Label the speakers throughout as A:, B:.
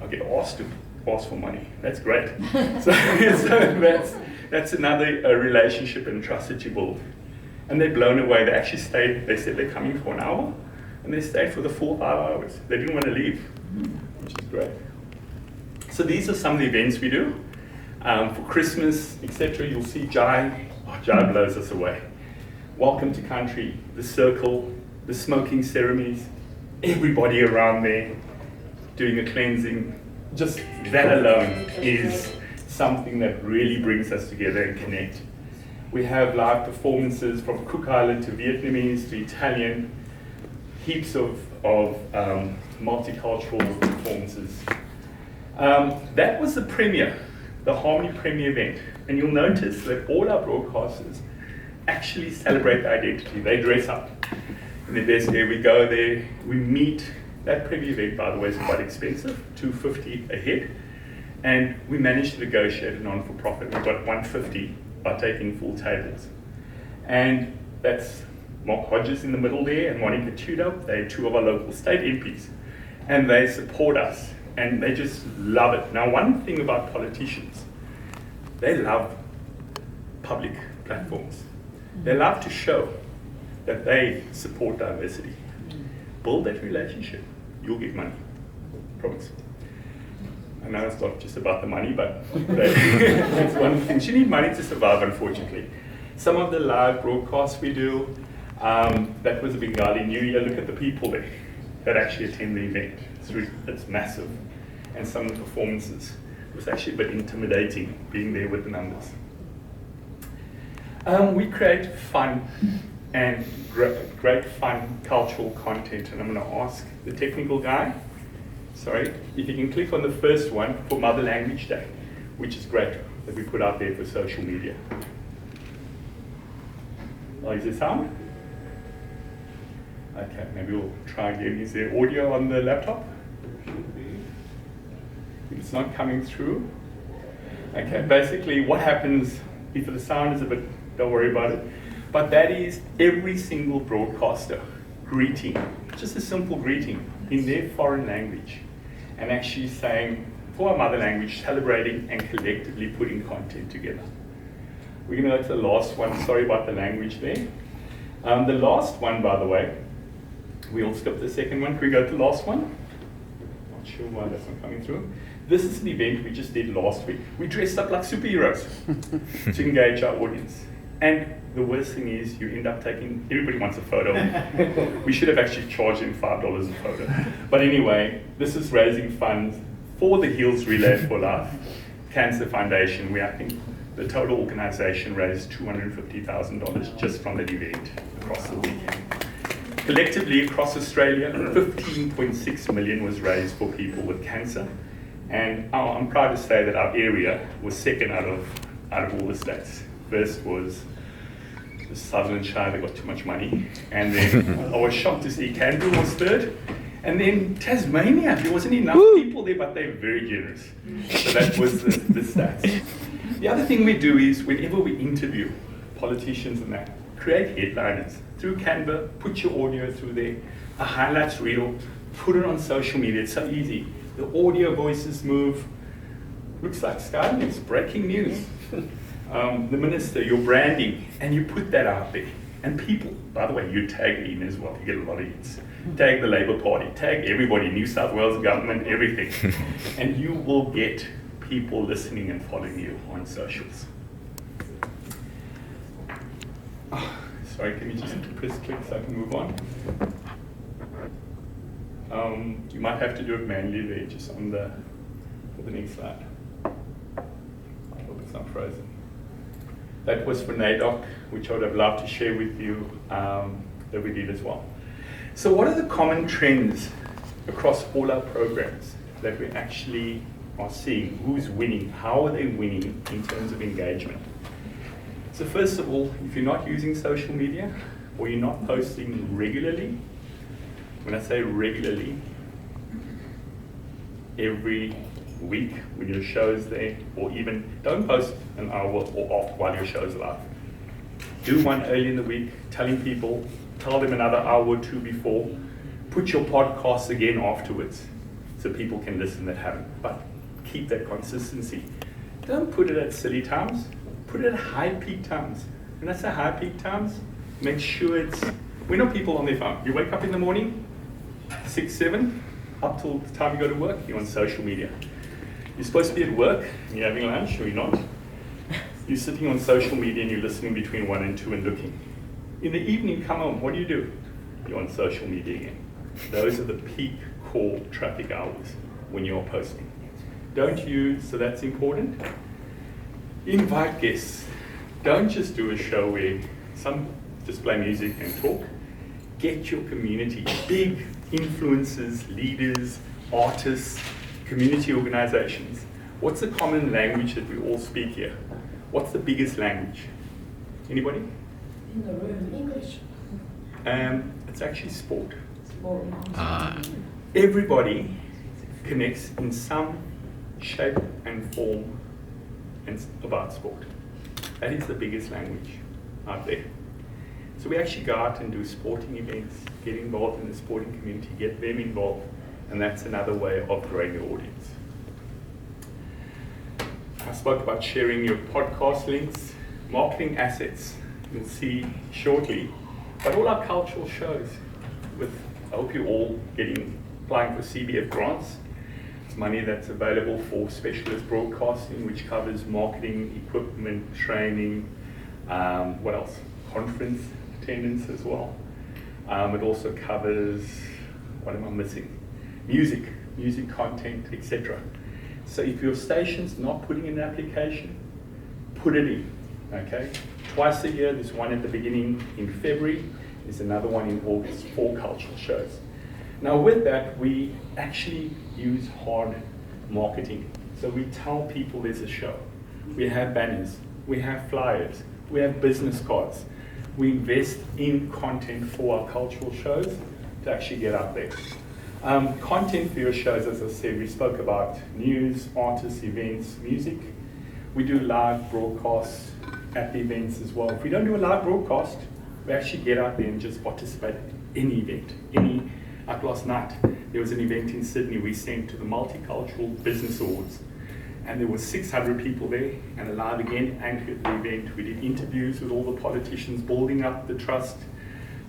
A: I get asked to ask for money. That's great. so that's another relationship and trust that you build. And they're blown away. They actually stayed. They said they're coming for an hour, and they stayed for the full 5 hours. They didn't want to leave, which is great. So these are some of the events we do. For Christmas, etc., you'll see Jai. Jai blows us away. Welcome to Country, the circle, the smoking ceremonies, everybody around there doing a cleansing. Just that alone is something that really brings us together and connect. We have live performances from Cook Island to Vietnamese to Italian, heaps of multicultural performances. That was the premiere, the Harmony Premiere event. And you'll notice that all our broadcasters actually celebrate their identity. They dress up in their best gear. We go there, we meet. That premiere event, by the way, is quite expensive, $250 a head. And we managed to negotiate a non-for-profit. We got $150 by taking full tables. And that's Mark Hodges in the middle there and Monica Tudor. They're two of our local state MPs. And they support us. And they just love it. Now, one thing about politicians, they love public platforms. They love to show that they support diversity. Build that relationship, you'll get money. Promise. I know it's not just about the money, but that's one thing. You need money to survive, unfortunately. Some of the live broadcasts we do, that was a Bengali New Year. Look at the people there that actually attend the event. It's massive. And some of the performances. It was actually a bit intimidating being there with the numbers. We create fun and great fun cultural content, and I'm going to ask the technical guy, sorry, if you can click on the first one for Mother Language Day, which is great that we put out there for social media. Oh, is there sound? Okay, maybe we'll try again. Is there audio on the laptop? If it's not coming through. Okay, basically what happens if the sound is a bit, don't worry about it, but that is every single broadcaster greeting, just a simple greeting in their foreign language, and actually saying, for our mother language, celebrating and collectively putting content together. We're going to go to the last one. Sorry about the language there. The last one, by the way, we'll skip the second one. Can we go to the last one? Not sure why that's not coming through. This is an event we just did last week. We dressed up like superheroes to engage our audience. And the worst thing is you end up taking, everybody wants a photo. We should have actually charged them $5 a photo. But anyway, this is raising funds for the Heals Relay for Life Cancer Foundation, where I think the total organization raised $250,000 just from that event across the weekend. Collectively across Australia, 15.6 million was raised for people with cancer. And I'm proud to say that our area was second out of all the states. First was the Sutherland Shire, they got too much money. And then I was shocked to see Canberra was third. And then Tasmania, there wasn't enough people there, but they're very generous. So that was the stats. The other thing we do is whenever we interview politicians and that, create headliners through Canva, put your audio through there, a highlights reel, put it on social media. It's so easy. The audio voices move. Looks like Sky News, breaking news. The minister, your branding, and you put that out there. And people, by the way, you tag in as well. You get a lot of hits. Tag the Labour Party, tag everybody, New South Wales government, everything. And you will get people listening and following you on socials. Oh, sorry, can you just press click so I can move on? You might have to do it manually there, just on the next slide. I hope it's not frozen. That was for NAIDOC, which I would have loved to share with you, that we did as well. So what are the common trends across all our programs that we actually are seeing? Who's winning? How are they winning in terms of engagement? So first of all, if you're not using social media or you're not posting regularly, when I say regularly, every week when your show is there, or even don't post an hour or off while your show is live. Do one early in the week, telling people, tell them another hour or two before, put your podcast again afterwards. so people can listen that haven't. But keep that consistency. Don't put it at silly times. Put it at high peak times. When I say high peak times, make sure it's, when are people on their phone? You wake up in the morning, 6, 7, up till the time you go to work, you're on social media. You're supposed to be at work, and you're having lunch, or you're not. You're sitting on social media and you're listening between 1 and 2 and looking. In the evening, you come home, what do? You're on social media again. Those are the peak core traffic hours when you're posting. Don't use, so that's important. Invite guests. Don't just do a show where some just play music and talk. Get your community, big influencers, leaders, artists, community organizations. What's the common language that we all speak here? What's the biggest language? Anybody?
B: In the room, English.
A: It's actually sport.
B: Sport.
A: Everybody connects in some shape and form and about sport. That is the biggest language out there. So we actually go out and do sporting events, get involved in the sporting community, get them involved, and that's another way of growing your audience. I spoke about sharing your podcast links, marketing assets, you'll see shortly, but all our cultural shows, I hope you're all applying for CBF grants. It's money that's available for specialist broadcasting, which covers marketing, equipment, training, what else? Conference attendance as well. It also covers, what am I missing? Music content, etc. So if your station's not putting in an application, put it in, okay? Twice a year, there's one at the beginning in February, there's another one in August, 4 cultural shows. Now with that, we actually use hard marketing. So we tell people there's a show. We have banners, we have flyers, we have business cards. We invest in content for our cultural shows to actually get out there. Content for your shows, as I said, we spoke about news, artists, events, music. We do live broadcasts at the events as well. If we don't do a live broadcast, we actually get out there and just participate in any event. Like last night, there was an event in Sydney we sent to the Multicultural Business Awards. And there were 600 people there, and Alive Again anchored the event. We did interviews with all the politicians, building up the trust,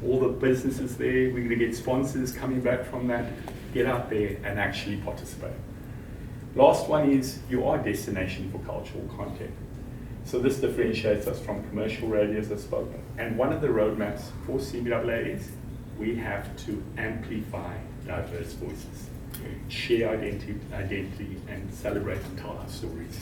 A: all the businesses there. We're going to get sponsors coming back from that. Get out there and actually participate. Last one is, you are a destination for cultural content. So this differentiates us from commercial radio, as I spoke. And one of the roadmaps for CBAA is we have to amplify diverse voices. Share identity and celebrate and tell our stories.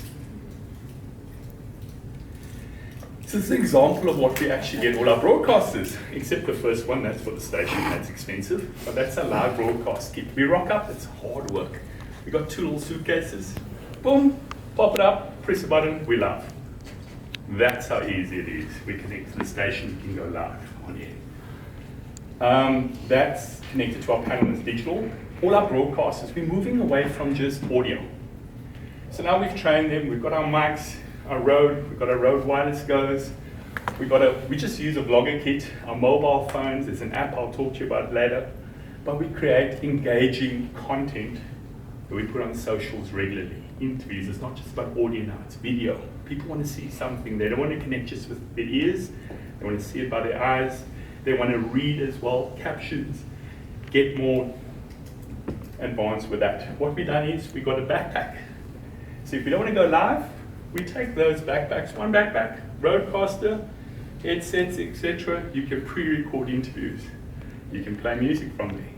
A: So this is an example of what we actually get all our broadcasters, except the first one, that's for the station, that's expensive, but that's a live broadcast kit. We rock up, it's hard work. We got 2 little suitcases, boom, pop it up, press a button, we live. That's how easy it is. We connect to the station, we can go live on air. That's connected to our panel that's digital. All our broadcasters, we're moving away from just audio. So now we've trained them, we've got our mics, we've got our Rode wireless goes, we just use a vlogger kit, our mobile phones, there's an app I'll talk to you about later, but we create engaging content that we put on socials regularly. Interviews, it's not just about audio now, it's video. People want to see something, they don't want to connect just with their ears, they want to see it by their eyes, they want to read as well, captions, get more advanced with that. What we've done is we got a backpack. So if you don't want to go live, we take those backpacks, one backpack, Rodecaster, headsets, etc. You can pre-record interviews. You can play music from there.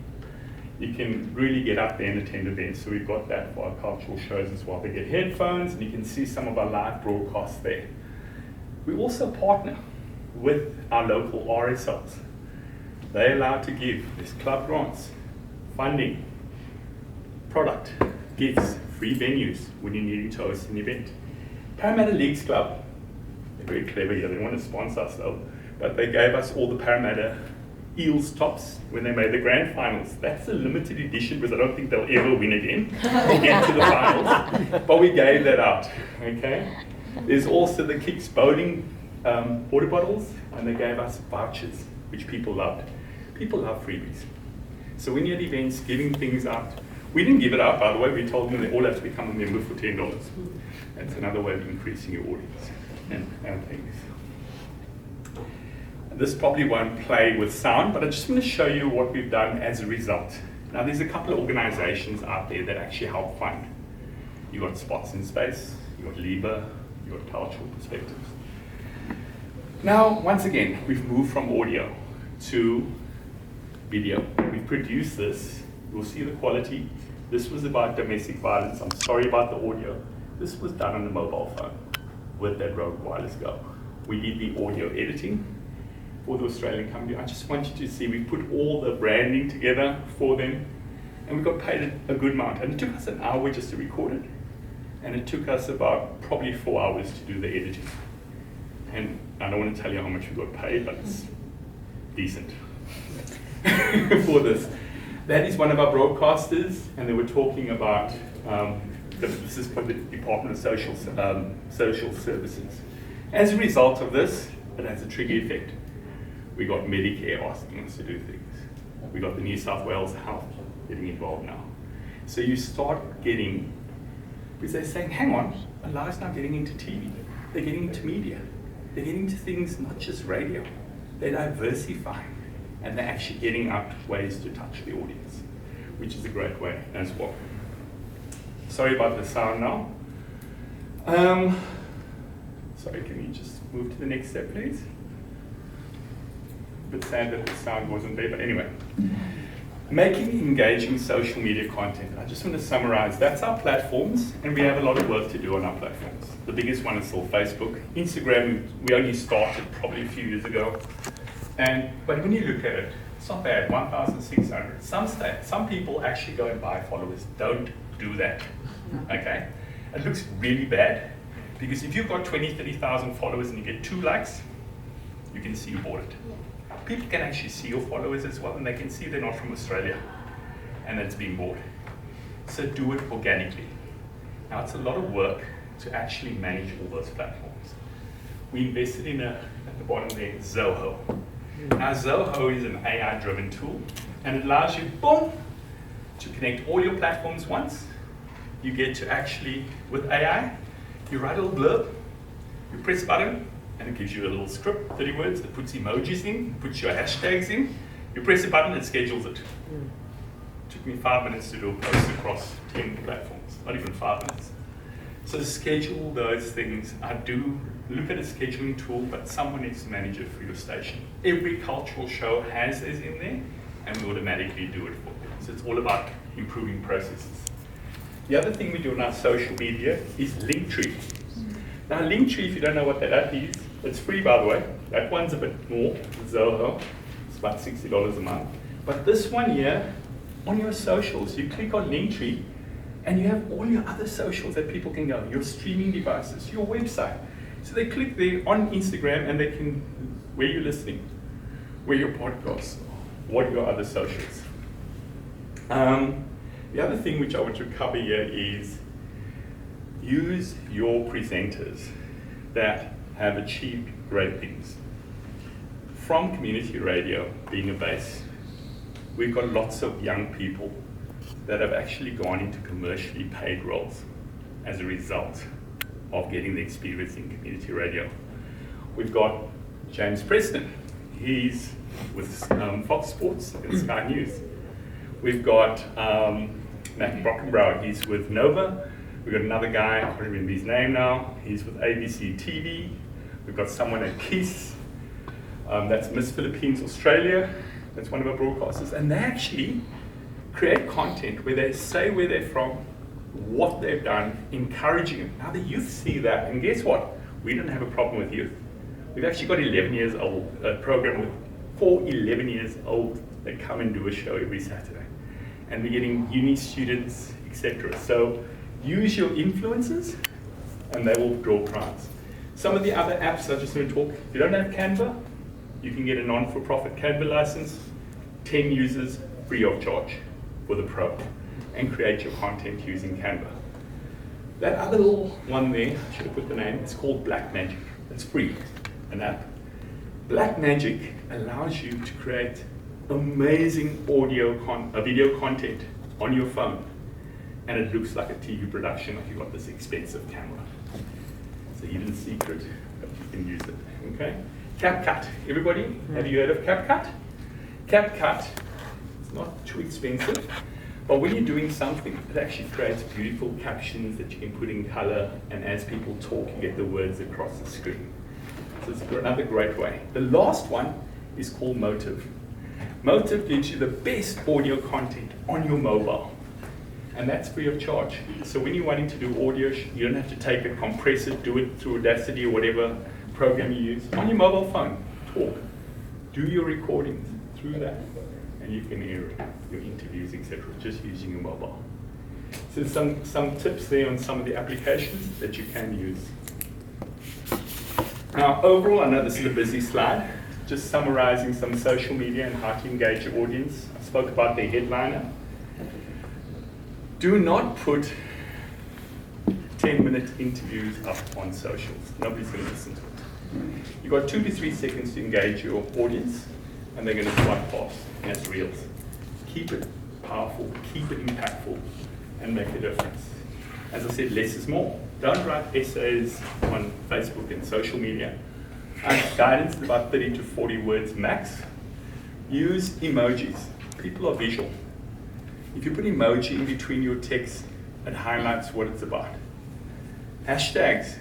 A: You can really get up there and attend events. So we've got that for our cultural shows as well. They get headphones and you can see some of our live broadcasts there. We also partner with our local RSLs. They're allowed to give, there's club grants, funding, product, gifts, free venues when you're needing to host an event. Parramatta Leagues Club, they're very clever here, they want to sponsor us though, but they gave us all the Parramatta Eels tops when they made the grand finals. That's a limited edition because I don't think they'll ever win again or get to the finals, but we gave that out, okay? There's also the Kicks Bowling water bottles, and they gave us vouchers, which people loved. People love freebies. So when you're at events, giving things out, We didn't give it up, by the way. We told them they all have to become a member for $10. That's another way of increasing your audience and things. This probably won't play with sound, but I just want to show you what we've done as a result. Now, there's a couple of organizations out there that actually help fund. You've got Spots in Space, you've got Liber, you've got Cultural Perspectives. Now, once again, we've moved from audio to video. We've produced this. You'll see the quality. This was about domestic violence. I'm sorry about the audio. This was done on the mobile phone with that Rode Wireless Go. We did the audio editing for the Australian company. I just want you to see, we put all the branding together for them, and we got paid a good amount. And it took us an hour just to record it, and it took us about probably 4 hours to do the editing. And I don't want to tell you how much we got paid, but it's decent for this. That is one of our broadcasters, and they were talking about, this is from the Department of Social Services. As a result of this, it has a trigger effect. We got Medicare asking us to do things. We got the New South Wales Health getting involved now. So you start getting, because they're saying, hang on, Alive's now getting into TV. They're getting into media. They're getting into things, not just radio. They're diversifying, and they're actually getting out ways to touch the audience, which is a great way as well. Sorry about the sound now. Sorry, can you just move to the next step, please? A bit sad that the sound wasn't there, but anyway. Making engaging social media content. I just want to summarize, that's our platforms, and we have a lot of work to do on our platforms. The biggest one is still Facebook. Instagram, we only started probably a few years ago. But when you look at it, it's not bad, 1,600. Some people actually go and buy followers. Don't do that, okay? It looks really bad, because if you've got 20, 30,000 followers and you get 2 likes, you can see you bought it. People can actually see your followers as well, and they can see they're not from Australia and it's being bought. So do it organically. Now, it's a lot of work to actually manage all those platforms. We invested in at the bottom there, Zoho. Now, Zoho is an AI-driven tool, and it allows you, boom, to connect all your platforms once. You get to actually, with AI, you write a little blurb, you press a button, and it gives you a little script, 30 words, it puts emojis in, puts your hashtags in. You press a button, it schedules it. Took me 5 minutes to do a post across 10 platforms, not even 5 minutes. So schedule those things. I do look at a scheduling tool, but someone needs to manage it for your station. Every cultural show has this in there, and we automatically do it for you. So it's all about improving processes. The other thing we do on our social media is Linktree. Now, Linktree, if you don't know what that is, it's free, by the way. That one's a bit more, Zoho. It's about $60 a month. But this one here, on your socials, you click on Linktree, and you have all your other socials that people can go, your streaming devices, your website. So they click there on Instagram, and they can, where you're listening, where your podcasts, what are your other socials. The other thing which I want to cover here is use your presenters that have achieved great things. From community radio being a base, we've got lots of young people that have actually gone into commercially paid roles as a result of getting the experience in community radio. We've got James Preston. He's with Fox Sports and Sky News. We've got Matt Brockenbrough. He's with Nova. We've got another guy, I can't remember his name now. He's with ABC TV. We've got someone at KISS. That's Miss Philippines Australia. That's one of our broadcasters. And they actually create content where they say where they're from, what they've done, encouraging them. Now the youth see that, and guess what? We don't have a problem with youth. We've actually got 11 years old, a program with 4 11 years old that come and do a show every Saturday. And we're getting uni students, etc. So use your influencers, and they will draw crowds. Some of the other apps I just want to talk, if you don't have Canva, you can get a non-for-profit Canva license, 10 users free of charge for the pro, and create your content using Canva. That other little one there, I should have put the name, it's called Blackmagic. It's free, an app. Blackmagic allows you to create amazing video content on your phone. and it looks like a TV production, like you've got this expensive camera. It's a hidden secret, but you can use it, okay? CapCut, everybody, have you heard of CapCut? CapCut, it's not too expensive, but when you're doing something, it actually creates beautiful captions that you can put in color, and as people talk, you get the words across the screen. So it's another great way. The last one is called Motive. Motive gives you the best audio content on your mobile, and that's free of charge. So when you're wanting to do audio, you don't have to take it, compress it, do it through Audacity or whatever program you use. On your mobile phone, talk. Do your recordings through that, and you can air your interviews, etc., just using your mobile. So some tips there on some of the applications that you can use. Now, overall, I know this is a busy slide, just summarizing some social media and how to engage your audience. I spoke about the headliner. Do not put 10-minute interviews up on socials. Nobody's going to listen to it. You've got 2 to 3 seconds to engage your audience, and they're going to swipe past. That's reels. Keep it powerful, keep it impactful, and make a difference. As I said, less is more. Don't write essays on Facebook and social media. Guidance is about 30 to 40 words max. Use emojis. People are visual. If you put emoji in between your text, it highlights what it's about. Hashtags.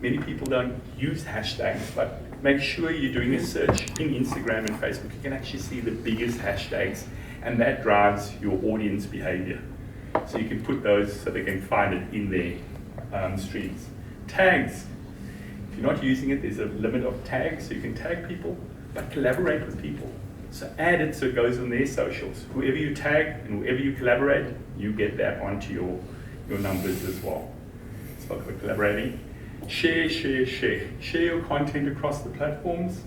A: Many people don't use hashtags, but make sure you're doing a search in Instagram and Facebook. You can actually see the biggest hashtags, and that drives your audience behavior. So you can put those so they can find it in their streams. Tags. If you're not using it, there's a limit of tags, so you can tag people, but collaborate with people. So add it so it goes on their socials. Whoever you tag and whoever you collaborate, you get that onto your numbers as well. Spoke about collaborating. Share. Share your content across the platforms.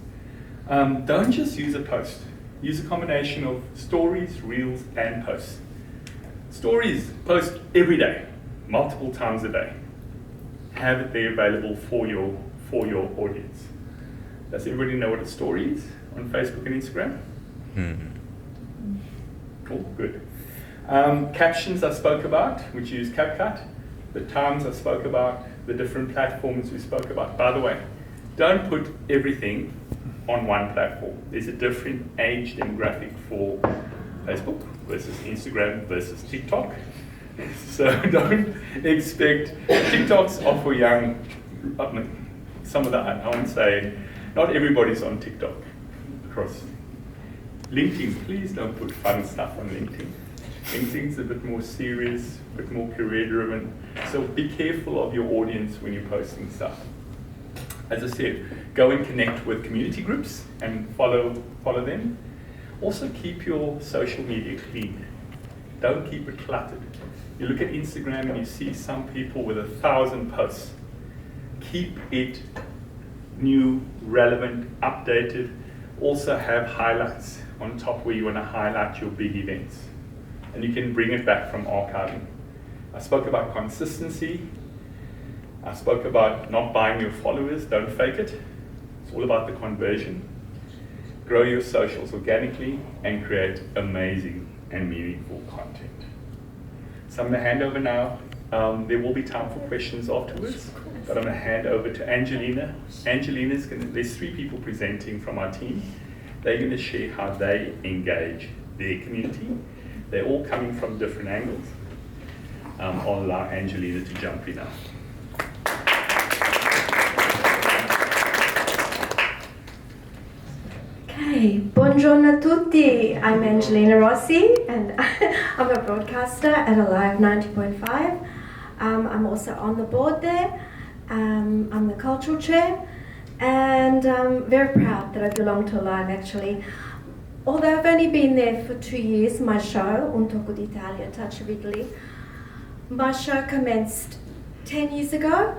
A: Don't just use a post. Use a combination of stories, reels, and posts. Stories, post every day, multiple times a day. Have it there available for your audience. Does everybody know what a story is on Facebook and Instagram? Cool, good. Captions I spoke about, which use CapCut. The times I spoke about, the different platforms we spoke about. By the way, don't put everything on one platform. There's a different age demographic for Facebook versus Instagram versus TikTok. So don't expect, TikToks are for young, some of the, I won't say, not everybody's on TikTok. Across LinkedIn, please don't put fun stuff on LinkedIn. LinkedIn's a bit more serious, a bit more career driven. So be careful of your audience when you're posting stuff. As I said, go and connect with community groups and follow them. Also keep your social media clean. Don't keep it cluttered. You look at Instagram and you see some people with 1,000 posts. Keep it new, relevant, updated. Also have highlights on top where you want to highlight your big events. And you can bring it back from archiving. I spoke about consistency. I spoke about not buying your followers, don't fake it. It's all about the conversion. Grow your socials organically and create amazing and meaningful content. So I'm going to hand over now. There will be time for questions afterwards, but I'm going to hand over to Angelina. There's 3 people presenting from our team. They're going to share how they engage their community. They're all coming from different angles. I'll allow Angelina to jump in now.
C: Okay, buongiorno a tutti. I'm Angelina Rossi, and I'm a broadcaster at Alive 90.5. I'm also on the board there. I'm the cultural chair, and I'm very proud that I belong to Alive actually. Although I've only been there for 2 years, my show, Un Tocco d'Italia, Touch of Italy, my show commenced 10 years ago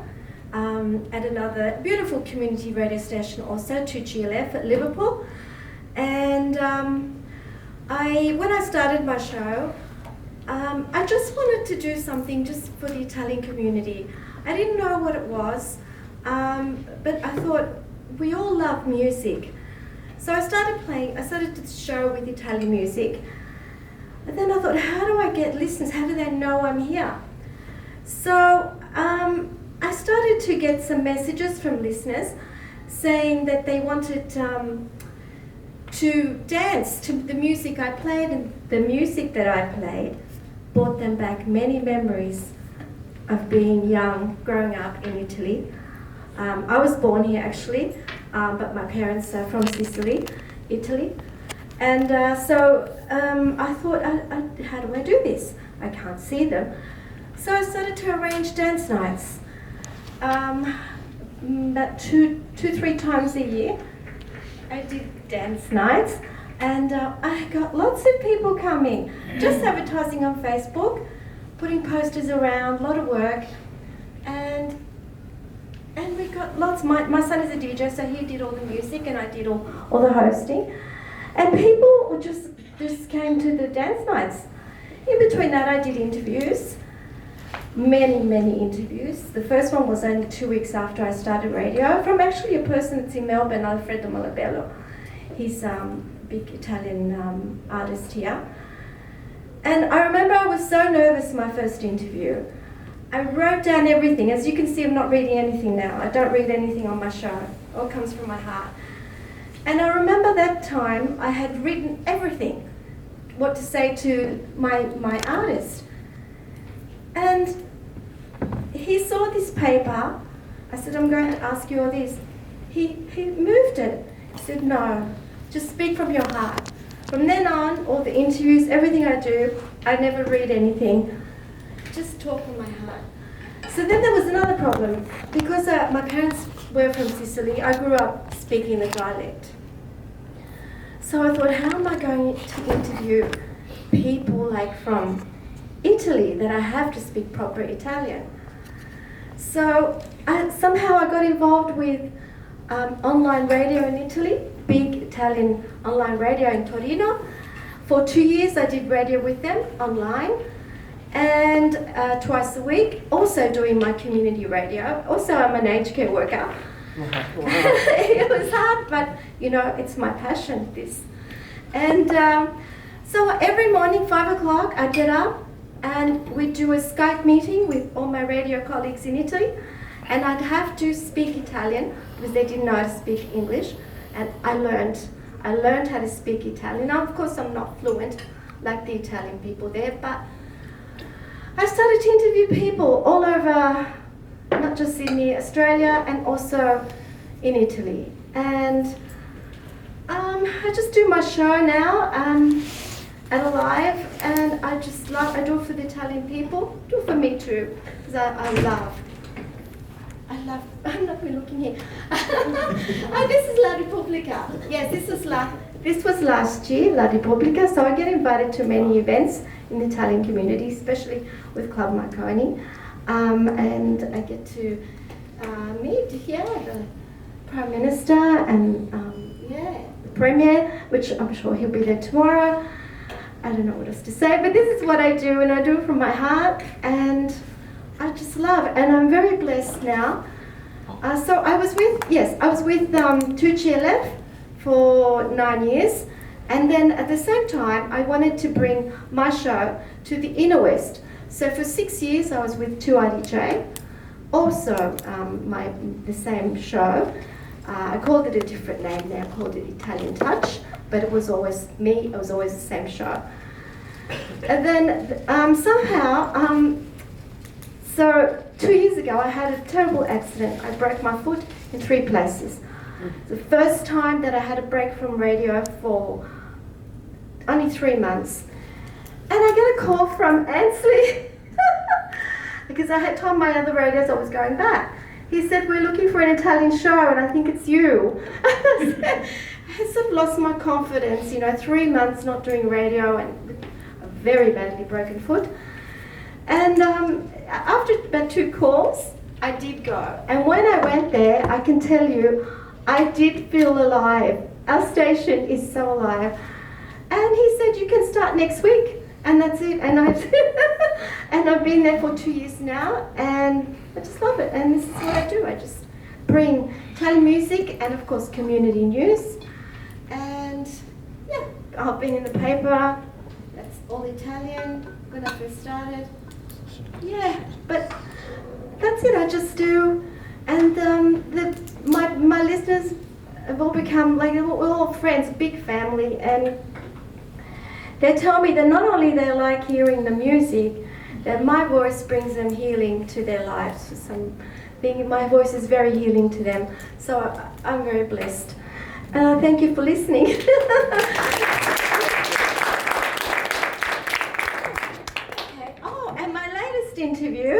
C: at another beautiful community radio station also, 2GLF at Liverpool. And when I started my show, I just wanted to do something just for the Italian community. I didn't know what it was, but I thought we all love music. So I started the show with Italian music. But then I thought, how do I get listeners? How do they know I'm here? So I started to get some messages from listeners saying that they wanted to dance to the music I played, and the music that I played brought them back many memories of being young, growing up in Italy. I was born here actually, but my parents are from Sicily, Italy. And so I thought, how do I do this? I can't see them. So I started to arrange dance nights. About two, 3 times a year. I did dance nights, and I got lots of people coming. Just advertising on Facebook, putting posters around, a lot of work, and we got lots. My son is a DJ, so he did all the music, and I did all the hosting, and people just came to the dance nights. In between that, I did interviews. Many interviews. The first one was only 2 weeks after I started radio, from actually a person that's in Melbourne, Alfredo Malabello. He's a big Italian artist here. And I remember I was so nervous my first interview. I wrote down everything. As you can see, I'm not reading anything now. I don't read anything on my show. It all comes from my heart. And I remember that time I had written everything, what to say to my artist. And he saw this paper. I said, I'm going to ask you all this. He moved it. He said, no, just speak from your heart. From then on, all the interviews, everything I do, I never read anything. Just talk from my heart. So then there was another problem. Because my parents were from Sicily, I grew up speaking the dialect. So I thought, how am I going to interview people like from Italy that I have to speak proper Italian? So somehow I got involved with online radio in Italy, big Italian online radio in Torino. For 2 years I did radio with them online, and twice a week, also doing my community radio. Also I'm an aged care worker. It was hard, but you know, it's my passion, this. And so every morning, 5 o'clock, I'd get up and we'd do a Skype meeting with all my radio colleagues in Italy, and I'd have to speak Italian because they didn't know how to speak English, and I learned how to speak Italian. Now, of course, I'm not fluent like the Italian people there, but I started to interview people all over, not just Sydney, Australia, and also in Italy. And I just do my show now at Alive, and I just love, I do it for the Italian people, do it for me too, because I love, I'm not really looking here. Oh, this is La Repubblica. Yes, this was last year, La Repubblica, so I get invited to many events in the Italian community, especially with Club Marconi, and I get to meet here the Prime Minister and the Premier, which I'm sure he'll be there tomorrow. I don't know what else to say, but this is what I do, and I do it from my heart, and I just love it, and I'm very blessed now. So I was with Tucci LF for 9 years, and then at the same time I wanted to bring my show to the Inner West. So for 6 years I was with 2IDJ, also the same show. I called it a different name now, I called it Italian Touch, but it was always me, it was always the same show. And then so 2 years ago I had a terrible accident. I broke my foot in 3 places. The first time that I had a break from radio for only 3 months. And I get a call from Ansley, because I had told my other radios I was going back. He said, we're looking for an Italian show, and I think it's you. I sort of lost my confidence, 3 months not doing radio and with a very badly broken foot. And after about 2 calls, I did go. And when I went there, I can tell you, I did feel alive. Our station is so alive. And he said, you can start next week. And that's it. And I've been there for 2 years now, and I just love it. And this is what I do. I just bring Italian music and, of course, community news. And yeah, I've been in the paper. That's all Italian when I first started. Yeah, but that's it. I just do, and my listeners have all become like we're all friends, big family, and they tell me that not only they like hearing the music, that my voice brings them healing to their lives. My voice is very healing to them, so I'm very blessed. And I thank you for listening. Okay. Oh, and my latest interview,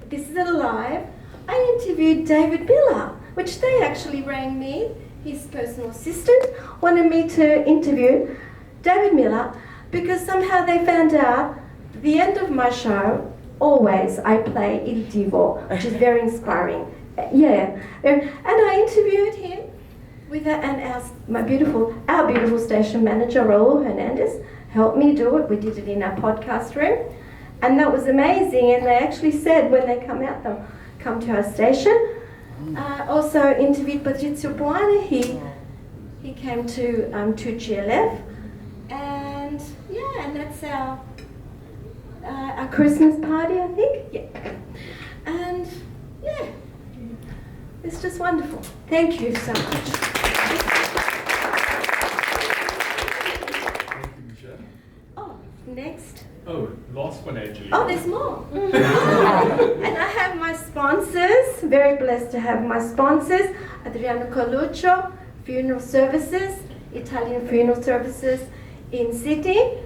C: this is at Alive, I interviewed David Miller, which they actually rang me, his personal assistant, wanted me to interview David Miller because somehow they found out the end of my show, always I play Il Divo, which is very inspiring. Yeah, and I interviewed him with our beautiful station manager, Raul Hernandez, helped me do it. We did it in our podcast room, and that was amazing. And they actually said when they come out, they'll come to our station. Also interviewed Patrizio Buana. He came to GLF, and yeah, and that's our Christmas party, I think. Yeah, and yeah, it's just wonderful. Thank you so much. Oh, next.
A: Oh, last one actually.
C: Oh, there's more. And I have my sponsors. Very blessed to have my sponsors. Adriano Coluccio, Funeral Services, Italian Funeral Services in Sydney.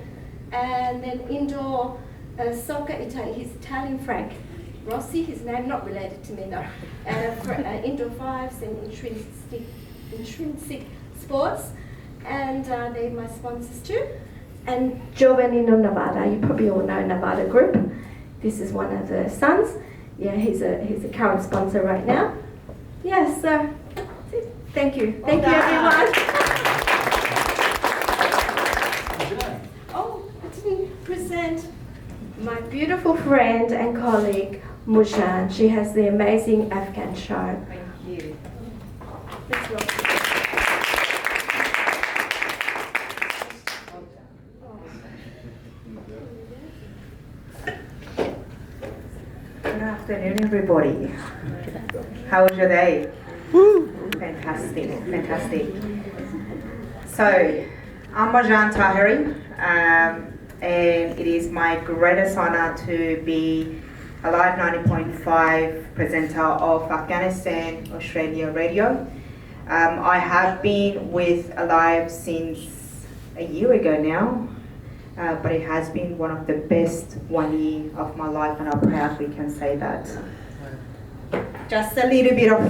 C: And then Indoor Soccer, he's Italian Frank Rossi, his name, not related to me, no. Indoor Fives and Intrinsic Sports. And they're my sponsors too. And Giovannino Nevada, you probably all know Nevada Group. This is one of the sons. Yeah, he's a current sponsor right now. Yeah, so thank you. Thank you, everyone. Oh, I didn't present my beautiful friend and colleague, Mujan. She has the amazing Afghan show.
D: Thank you.
C: Let's welcome.
D: Good afternoon, everybody. How was your day? Fantastic, fantastic. So, I'm Marjan Tahiri, and it is my greatest honor to be a Live 90.5 presenter of Afghanistan Australia Radio. I have been with Alive since a year ago now. But it has been one of the best 1 year of my life, and I proudly can say that. Just a little bit of,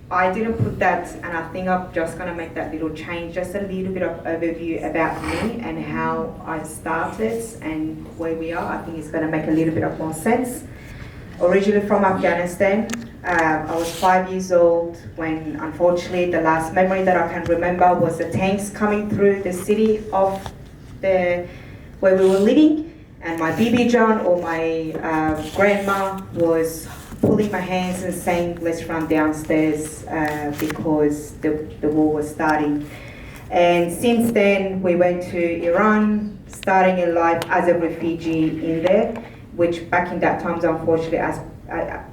D: I didn't put that, and I think I'm just going to make that little change, just a little bit of overview about me and how I started and where we are. I think it's going to make a little bit of more sense. Originally from Afghanistan, I was 5 years old when, unfortunately, the last memory that I can remember was the tanks coming through the city of where we were living, and my BB John or my grandma was pulling my hands and saying, let's run downstairs because the war was starting. And since then we went to Iran, starting a life as a refugee in there, which back in that time, unfortunately,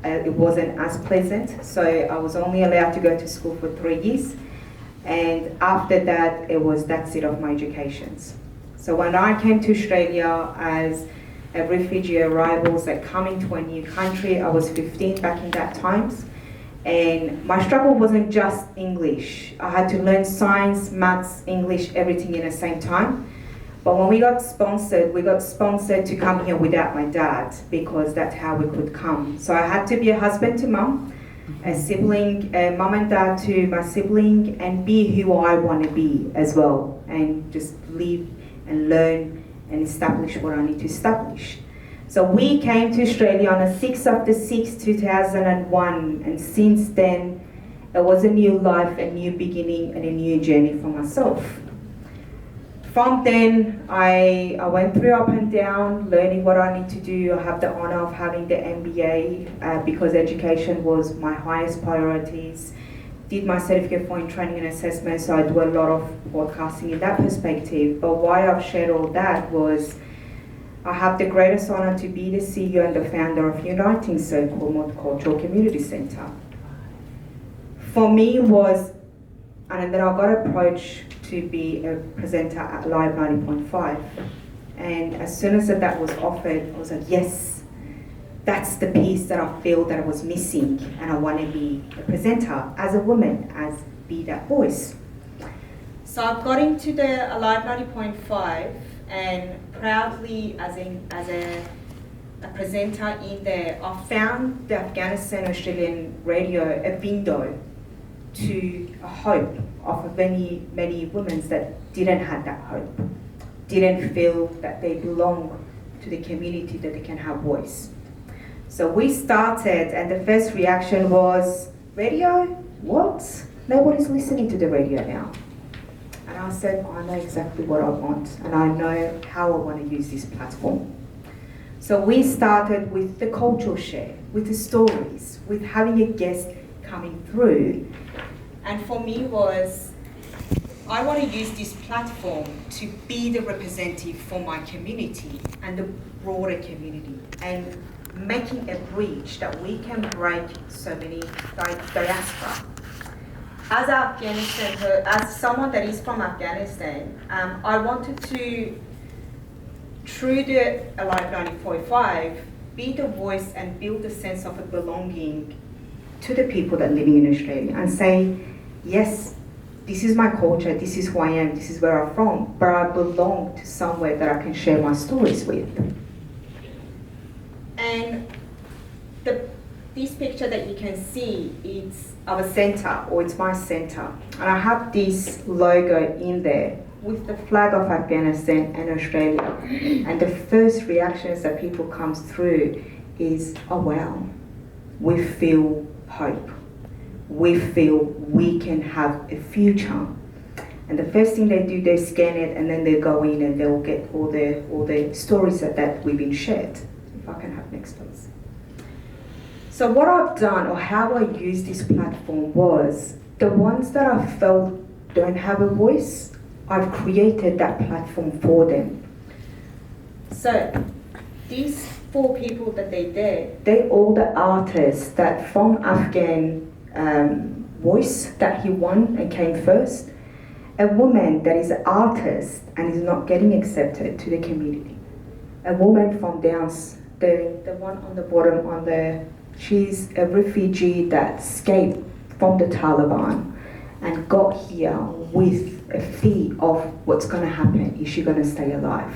D: it wasn't as pleasant. So I was only allowed to go to school for 3 years, and after that that's it of my educations. So when I came to Australia as a refugee arrivals that coming to a new country, I was 15 back in that times, and my struggle wasn't just English. I had to learn science, maths, English, everything in the same time. But when we got sponsored to come here without my dad, because that's how we could come. So I had to be a husband to mum, a sibling, a mum and dad to my sibling, and be who I want to be as well, and just live and learn and establish what I need to establish. So we came to Australia on the 6th of the 6th, 2001, and since then it was a new life, a new beginning, and a new journey for myself. From then, I went through up and down, learning what I need to do. I have the honor of having the MBA because education was my highest priorities. Did my certificate for in training and assessment, so I do a lot of podcasting in that perspective. But why I've shared all that was I have the greatest honor to be the CEO and the founder of Uniting Circle Multicultural Community Centre. For me was, and then I got approached to be a presenter at Live 90.5. And as soon as that was offered, I was like, yes, that's the piece that I feel that I was missing, and I want to be a presenter as a woman, as be that voice. So I got into the Alive 90.5 and proudly as a presenter in there, I found the Afghanistan Australian radio a window to a hope of many, many women that didn't have that hope, didn't feel that they belong to the community, that they can have voice. So we started, and the first reaction was, radio? What? Nobody's listening to the radio now. And I said, I know exactly what I want, and I know how I want to use this platform. So we started with the cultural share, with the stories, with having a guest coming through. And for me was, I want to use this platform to be the representative for my community and the broader community, and making a bridge that we can break so many diaspora. As someone that is from Afghanistan, I wanted to, through the Alive 90.5, be the voice and build a sense of a belonging to the people that are living in Australia, and say, yes, this is my culture, this is who I am, this is where I'm from, but I belong to somewhere that I can share my stories with. And this picture that you can see, it's our center, or it's my center. And I have this logo in there with the flag of Afghanistan and Australia. And the first reactions that people comes through is, oh wow, we feel hope. We feel we can have a future. And the first thing they do, they scan it, and then they go in and they'll get all the stories that we've been shared. If I can have next please. So what I've done, or how I use this platform, was the ones that I felt don't have a voice, I've created that platform for them. So these 4 people that they're all the artists that from Afghan voice that he won and came first. A woman that is an artist and is not getting accepted to the community. A woman from Downs, the one on the bottom, she's a refugee that escaped from the Taliban and got here with a fear of what's going to happen. Is she going to stay alive?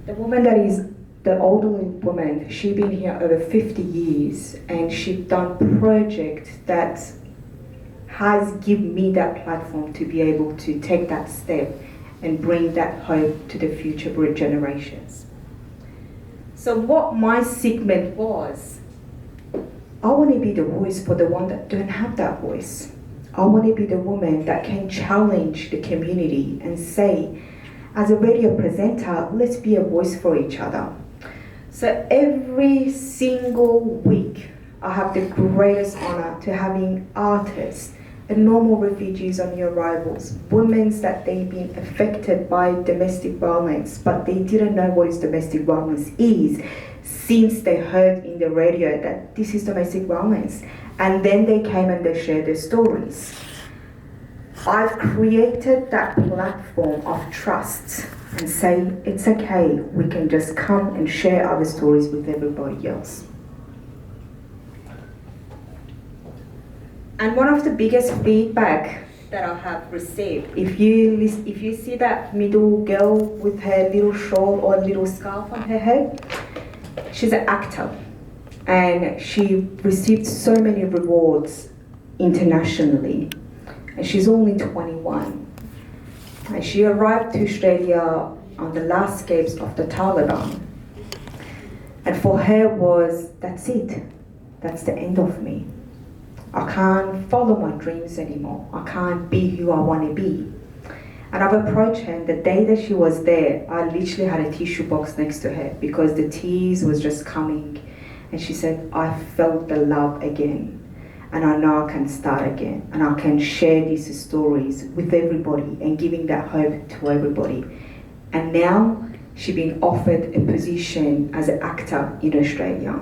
D: The woman that is the elderly woman, she's been here over 50 years, and she's done projects that has given me that platform to be able to take that step and bring that hope to the future generations. So what my segment was, I want to be the voice for the one that don't have that voice. I want to be the woman that can challenge the community and say, as a radio presenter, let's be a voice for each other. So every single week, I have the greatest honor to having artists and normal refugees on new arrivals, women that they've been affected by domestic violence, but they didn't know what is domestic violence is, since they heard in the radio that this is domestic violence. And then they came and they shared their stories. I've created that platform of trust and say, it's okay, we can just come and share our stories with everybody else. And one of the biggest feedback that I have received, if you see that middle girl with her little shawl or little scarf on her head, she's an actor, and she received so many rewards internationally, and she's only 21. And she arrived to Australia on the last escapes of the Taliban. And for her was, that's it. That's the end of me. I can't follow my dreams anymore. I can't be who I want to be. And I've approached her, and the day that she was there, I literally had a tissue box next to her because the tears was just coming. And she said, I felt the love again. And I know I can start again, and I can share these stories with everybody and giving that hope to everybody. And now She's been offered a position as an actor in Australia.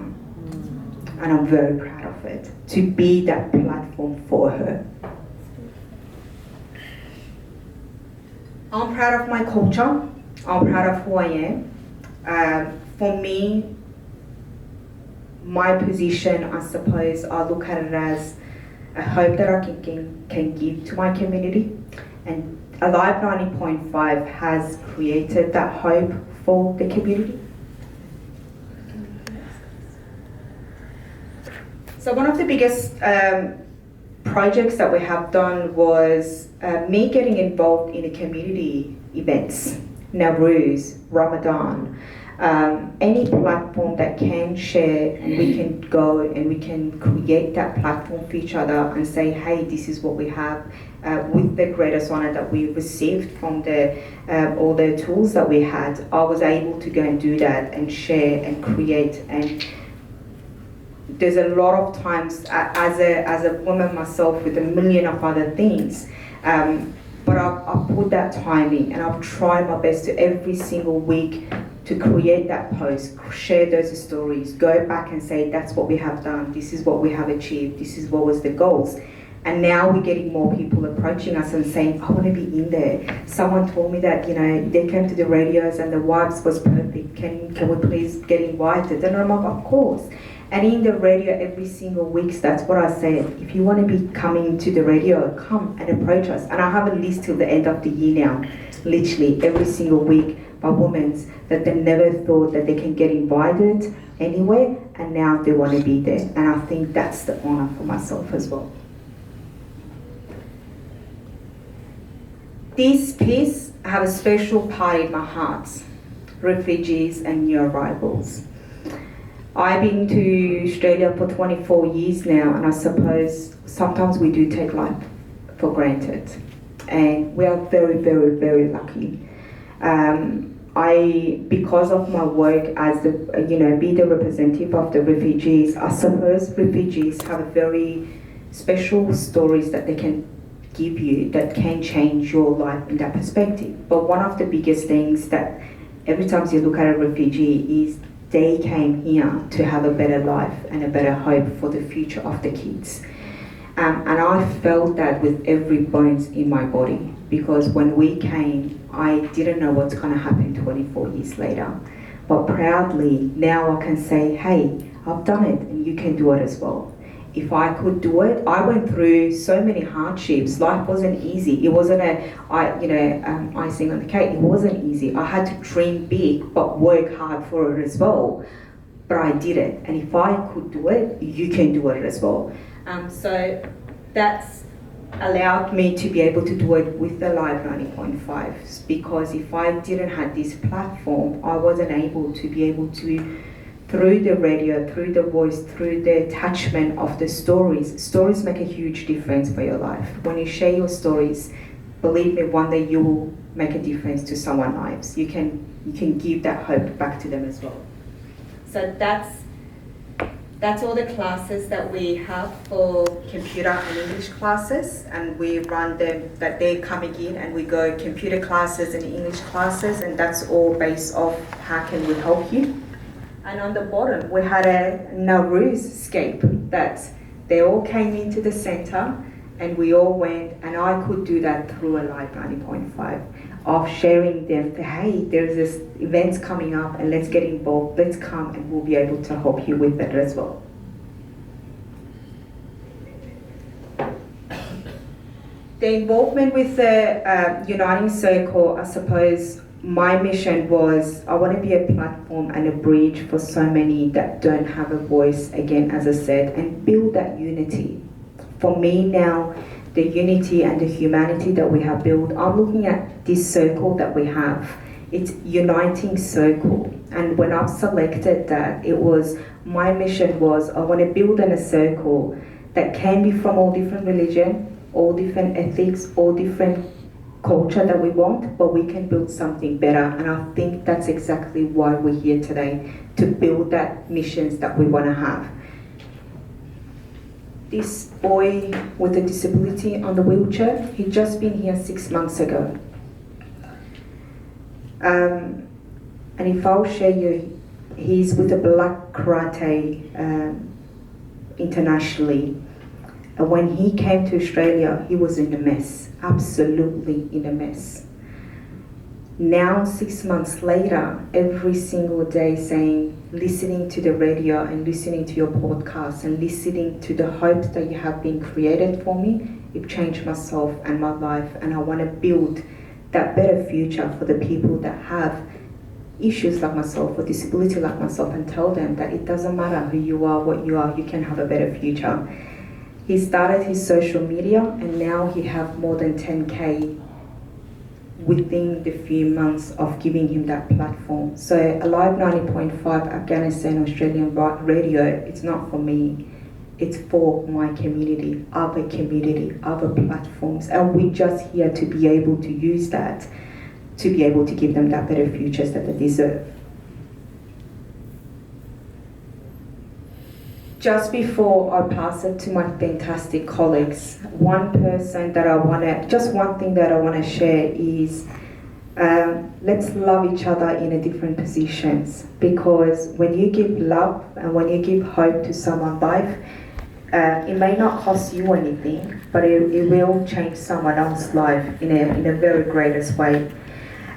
D: And I'm very proud of it, to be that platform for her. I'm proud of my culture. I'm proud of who I am. For me, my position, I suppose, I look at it as a hope that I can give to my community. And Alive 90.5 has created that hope for the community. So one of the biggest projects that we have done was me getting involved in the community events, Nowruz, Ramadan, any platform that can share, and we can go and we can create that platform for each other and say, hey, this is what we have, with the greatest honor that we received from all the tools that we had. I was able to go and do that and share and create. And there's a lot of times, as a woman myself with a million of other things, but I've put that time in, and I've tried my best to every single week to create that post, share those stories, go back and say, that's what we have done, this is what we have achieved, this is what was the goals. And now we're getting more people approaching us and saying, I want to be in there. Someone told me that, they came to the radios and the vibes was perfect. Can we please get invited? And I'm like, of course. And in the radio every single week, that's what I said. If you want to be coming to the radio, come and approach us. And I have a list till the end of the year now, literally every single week, by women that they never thought that they can get invited anywhere, and now they want to be there. And I think that's the honor for myself as well. This piece, I have a special part in my heart, refugees and new arrivals. I've been to Australia for 24 years now, and I suppose sometimes we do take life for granted. And we are very, very, very lucky. Because of my work as be the representative of the refugees, I suppose refugees have very special stories that they can give you that can change your life in that perspective. But one of the biggest things that every time you look at a refugee is they came here to have a better life and a better hope for the future of the kids. And I felt that with every bones in my body, because when we came, I didn't know what's going to happen 24 years later. But proudly, now I can say, hey, I've done it and you can do it as well. If I could do it, I went through so many hardships. Life wasn't easy. It wasn't icing on the cake. It wasn't easy. I had to dream big, but work hard for it as well. But I did it. And if I could do it, you can do it as well. So that's allowed me to be able to do it with the Live 90.5, because if I didn't have this platform, I wasn't able to, through the radio, through the voice, through the attachment of the stories make a huge difference for your life. When you share your stories, believe me, one day you will make a difference to someone's lives. You can give that hope back to them as well. So that's all the classes that we have for computer and English classes, and we run them, that they're coming in, and we go computer classes and English classes, and that's all based off how can we help you. And on the bottom, we had a Nowruz scape that they all came into the center, and we all went, and I could do that through a Live 90.5 of sharing them, hey, there's this event's coming up and let's get involved, let's come and we'll be able to help you with that as well. The involvement with the Uniting Circle, I suppose my mission was I want to be a platform and a bridge for so many that don't have a voice, again, as I said, and build that unity. For me now, the unity and the humanity that we have built, I'm looking at this circle that we have. It's Uniting Circle. And when I've selected that, my mission was I want to build in a circle that can be from all different religion, all different ethics, all different culture that we want, but we can build something better. And I think that's exactly why we're here today, to build that missions that we want to have. This boy with a disability on the wheelchair, he'd just been here 6 months ago. And if I'll share you, he's with the Black Karate internationally. And when he came to Australia, he was in a mess, absolutely in a mess. Now, 6 months later, every single day listening to the radio and listening to your podcast and listening to the hopes that you have been created for me, it changed myself and my life, and I want to build that better future for the people that have issues like myself or disability like myself, and tell them that it doesn't matter who you are, what you are, you can have a better future. He started his social media and now he have more than 10K within the few months of giving him that platform. So Alive 90.5 Afghanistan Australian radio, it's not for me, it's for my community, other platforms, and we're just here to be able to use that, to be able to give them that better futures that they deserve. Just before I pass it to my fantastic colleagues, one thing that I want to share is let's love each other in a different positions, because when you give love and when you give hope to someone's life, it may not cost you anything, but it will change someone else's life in a very greatest way.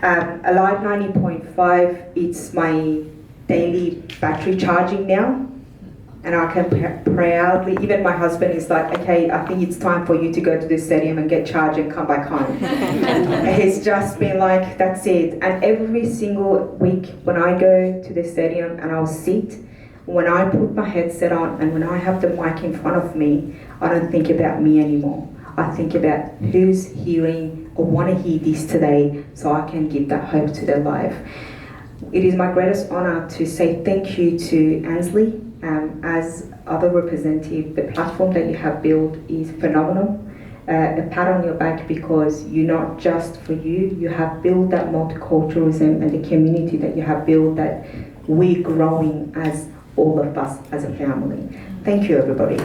D: Alive 90.5, it's my daily battery charging now. And I can proudly, even my husband is like, okay, I think it's time for you to go to the stadium and get charged and come back home. He's just been like, that's it. And every single week when I go to the stadium and I'll sit, when I put my headset on and when I have the mic in front of me, I don't think about me anymore. I think about who's hearing or want to hear this today, so I can give that hope to their life. It is my greatest honor to say thank you to Ansley. As other representative, the platform that you have built is phenomenal. A pat on your back, because you're not just for you have built that multiculturalism and the community that you have built, that we're growing as all of us as a family. Thank you, everybody.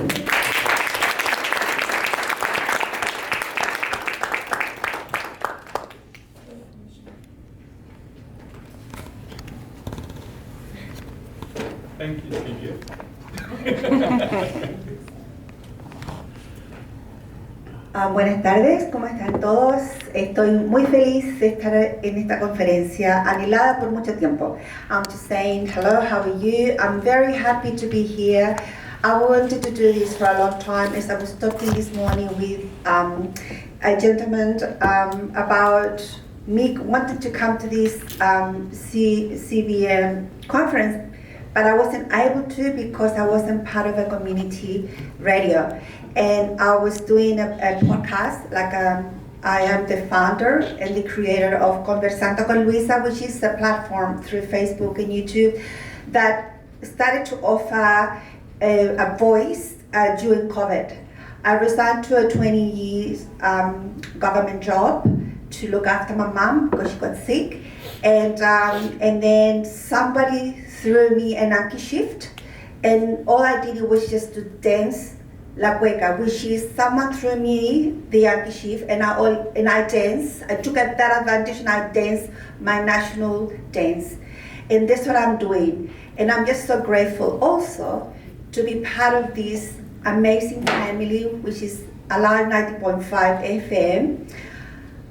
A: Thank you, Silvia.
E: Buenas tardes, ¿cómo están todos? Estoy muy feliz de estar en esta conferencia, anhelada por mucho tiempo. I'm just saying hello, how are you? I'm very happy to be here. I wanted to do this for a long time, as I was talking this morning with a gentleman about me wanting to come to this CBN conference, but I wasn't able to because I wasn't part of a community radio. And I was doing a podcast, I am the founder and the creator of Conversando con Luisa, which is a platform through Facebook and YouTube that started to offer a voice during COVID. I resigned to a 20 years government job to look after my mom because she got sick, and then somebody threw me an Anki shift, and all I did was just to dance La Cueca, which is someone threw me the Yankee shift, and I danced. I took that advantage and I danced my national dance. And that's what I'm doing. And I'm just so grateful also to be part of this amazing family, which is Alive 90.5 FM.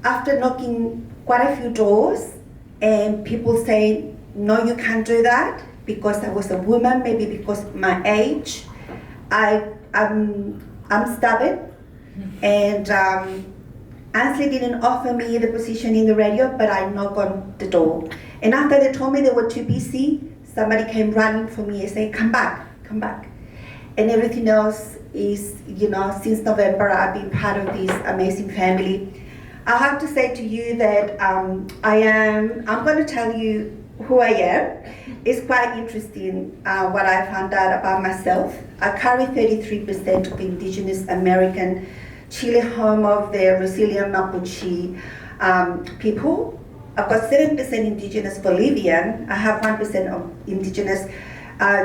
E: After knocking quite a few doors and people saying, no, you can't do that, because I was a woman, maybe because my age, I'm stubborn, and Ansley didn't offer me the position in the radio, but I knocked on the door. And after they told me they were too busy, somebody came running for me and said, come back. And everything else is, since November, I've been part of this amazing family. I have to say to you that I'm going to tell you who I am. It's quite interesting what I found out about myself. I carry 33% of Indigenous American Chile, home of the resilient Mapuche people. I've got 7% Indigenous Bolivian. I have 1% of Indigenous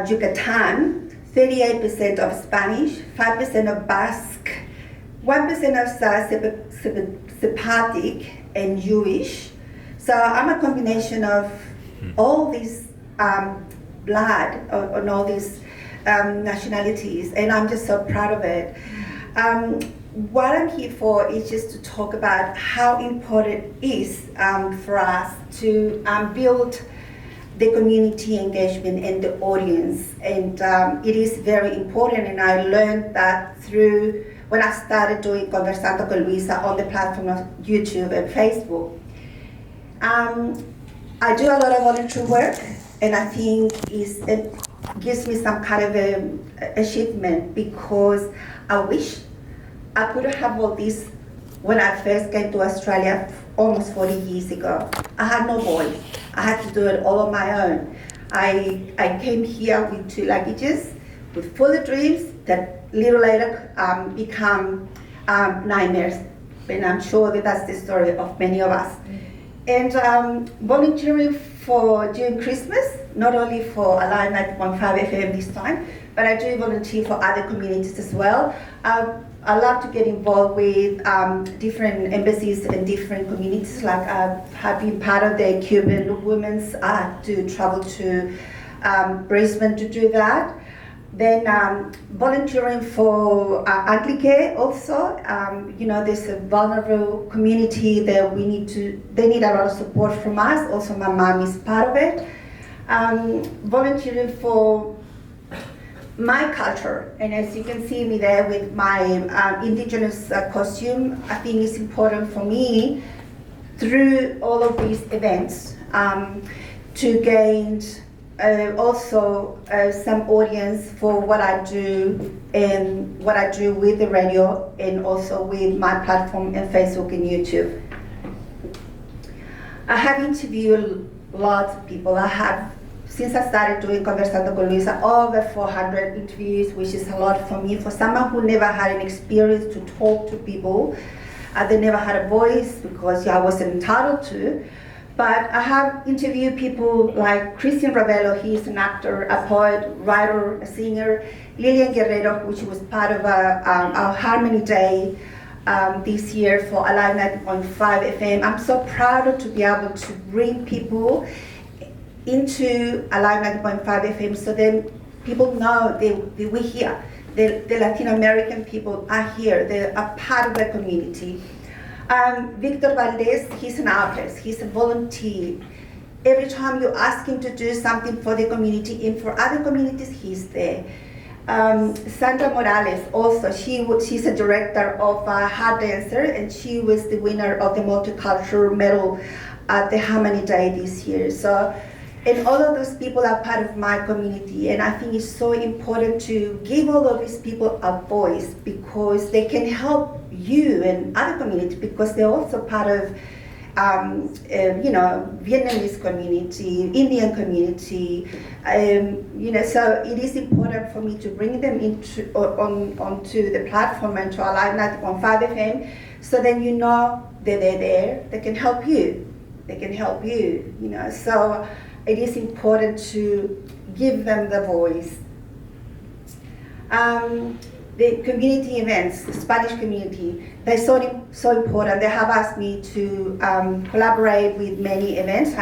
E: Yucatan, 38% of Spanish, 5% of Basque, 1% of Sephardic and Jewish. So I'm a combination of all these blood on all these nationalities, and I'm just so proud of it. What I'm here for is just to talk about how important it is for us to build the community engagement and the audience, and it is very important, and I learned that through when I started doing Conversando con Luisa on the platform of YouTube and Facebook. I do a lot of volunteer work, and I think it gives me some kind of achievement, because I wish I could have all this when I first came to Australia almost 40 years ago. I had no voice. I had to do it all on my own. I came here with 2 luggages, with full of dreams that little later become nightmares. And I'm sure that that's the story of many of us. And volunteering during Christmas, not only for Alive 90.5 FM this time, but I do volunteer for other communities as well. I love to get involved with different embassies and different communities. Like I have been part of the Cuban Women's. I had to travel to Brisbane to do that. Then volunteering for Anglicare also. There's a vulnerable community that they need a lot of support from us. Also my mom is part of it. Volunteering for my culture, and as you can see me there with my indigenous costume, I think it's important for me through all of these events to gain also some audience for what I do and what I do with the radio, and also with my platform and Facebook and YouTube. I have interviewed lots of people. Since I started doing Conversando con Luisa, over 400 interviews, which is a lot for me. For someone who never had an experience to talk to people, they never had a voice because I wasn't entitled to. But I have interviewed people like Christian Ravello. He is an actor, a poet, writer, a singer. Lilian Guerrero, which was part of our Harmony Day this year for Alive 90.5 FM. I'm so proud to be able to bring people into Alive 90.5 FM, so then people know we're here. The Latin American people are here. They are part of the community. Victor Valdez, he's an artist. He's a volunteer. Every time you ask him to do something for the community and for other communities, he's there. Sandra Morales, also, she's a director of Hard Dancer, and she was the winner of the Multicultural Medal at the Harmony Day this year. And all of those people are part of my community, and I think it's so important to give all of these people a voice, because they can help you and other communities, because they're also part of Vietnamese community, Indian community, so it is important for me to bring them onto the platform and to Alive 90.5 FM, so then that they're there, they can help you, so it is important to give them the voice. The community events, the Spanish community, they're so important. They have asked me to collaborate with many events.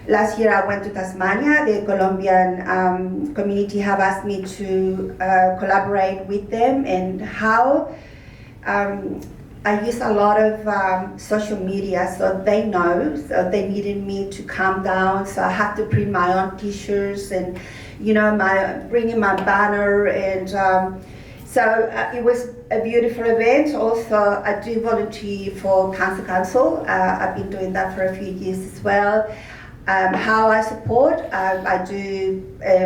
E: Last year I went to Tasmania. The Colombian community have asked me to collaborate with them, and how I use a lot of social media, so they know. So they needed me to calm down, so I have to print my own T-shirts and bringing my banner, and so it was a beautiful event. Also, I do volunteer for Cancer Council. I've been doing that for a few years as well. How I support, I do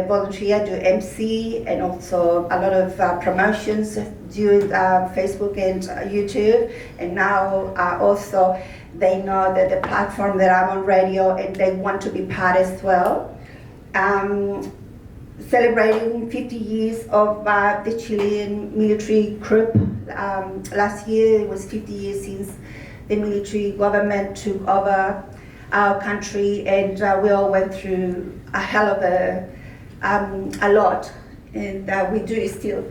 E: volunteer, I do MC, and also a lot of promotions during Facebook and YouTube. And now also they know that the platform that I'm on radio, and they want to be part as well. Celebrating 50 years of the Chilean military coup. Last year it was 50 years since the military government took over our country, and we all went through a hell of a lot, and we do still.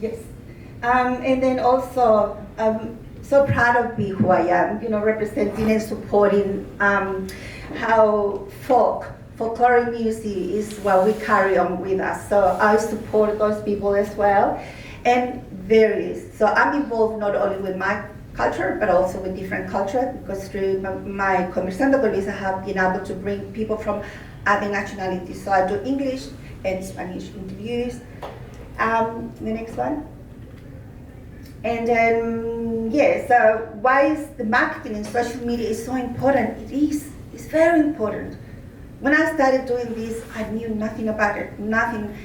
E: Yes, and then also so proud of me who I am, representing and supporting how folkloric music is what we carry on with us. So I support those people as well, and various. So I'm involved not only with my culture, but also with different culture, because through my Conversando con Luisa, I have been able to bring people from other nationalities. So I do English and Spanish interviews. The next one. And then, so why is the marketing and social media is so important? It is. It's very important. When I started doing this, I knew nothing about it, nothing.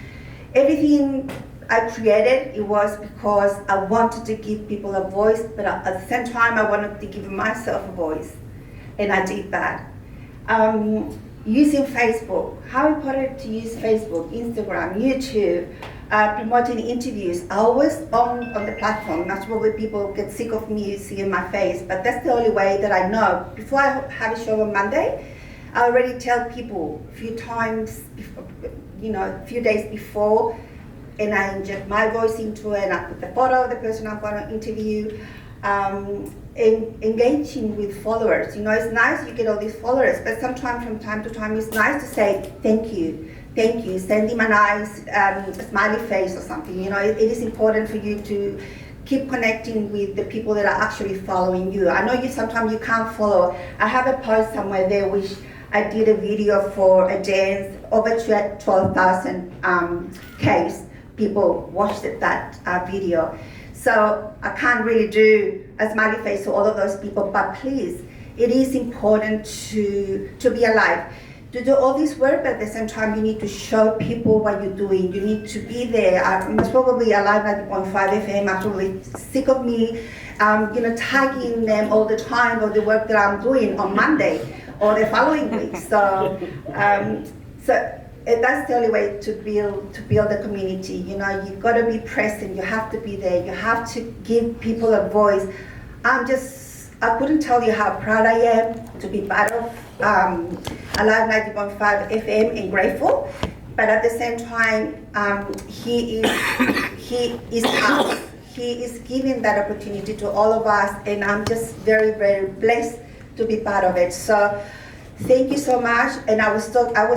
E: Everything I created, it was because I wanted to give people a voice, but at the same time, I wanted to give myself a voice. And I did that. Using Facebook, how important to use Facebook, Instagram, YouTube, promoting interviews. I always on the platform. That's why people get sick of me seeing my face, but that's the only way that I know. Before I have a show on Monday, I already tell people a few times, a few days before, and I inject my voice into it, and I put the photo of the person I'm going to interview. Engaging with followers. It's nice you get all these followers, but sometimes from time to time it's nice to say thank you, send him a nice smiley face or something. It is important for you to keep connecting with the people that are actually following you. I know sometimes you can't follow. I have a post somewhere there which I did a video for a dance, over 12,000 Ks people watched that video. So I can't really do a smiley face to all of those people, but please, it is important to be alive. To do all this work, but at the same time, you need to show people what you're doing. You need to be there. I'm probably alive 90.5 FM. I'm probably sick of me, tagging them all the time of the work that I'm doing on Monday or the following week. So that's the only way to build a community. You've got to be present. You have to be there. You have to give people a voice. I couldn't tell you how proud I am to be part of Alive 90.5 FM and grateful. But at the same time, he is us. He is giving that opportunity to all of us, and I'm just very, very blessed to be part of it. So thank you so much. And I was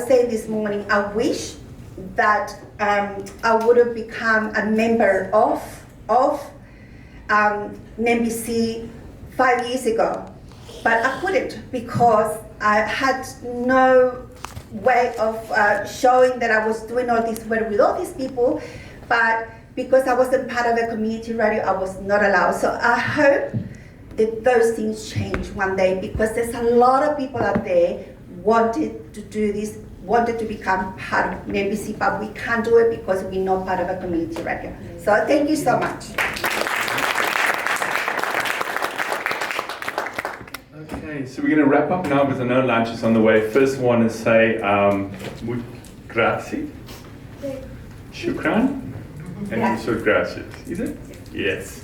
E: saying this morning, I wish that I would have become a member of NBC 5 years ago, but I couldn't because I had no way of showing that I was doing all this work with all these people, but because I wasn't part of a community radio, I was not allowed. So I hope that those things change one day, because there's a lot of people out there wanted to do this, wanted to become part of NBC, but we can't do it because we're not part of a community radio. So thank you so much.
A: Okay, so we're going to wrap up now because I know lunch is on the way. First, I want to say grazie, shukran, and also gracias. Is it? Yes.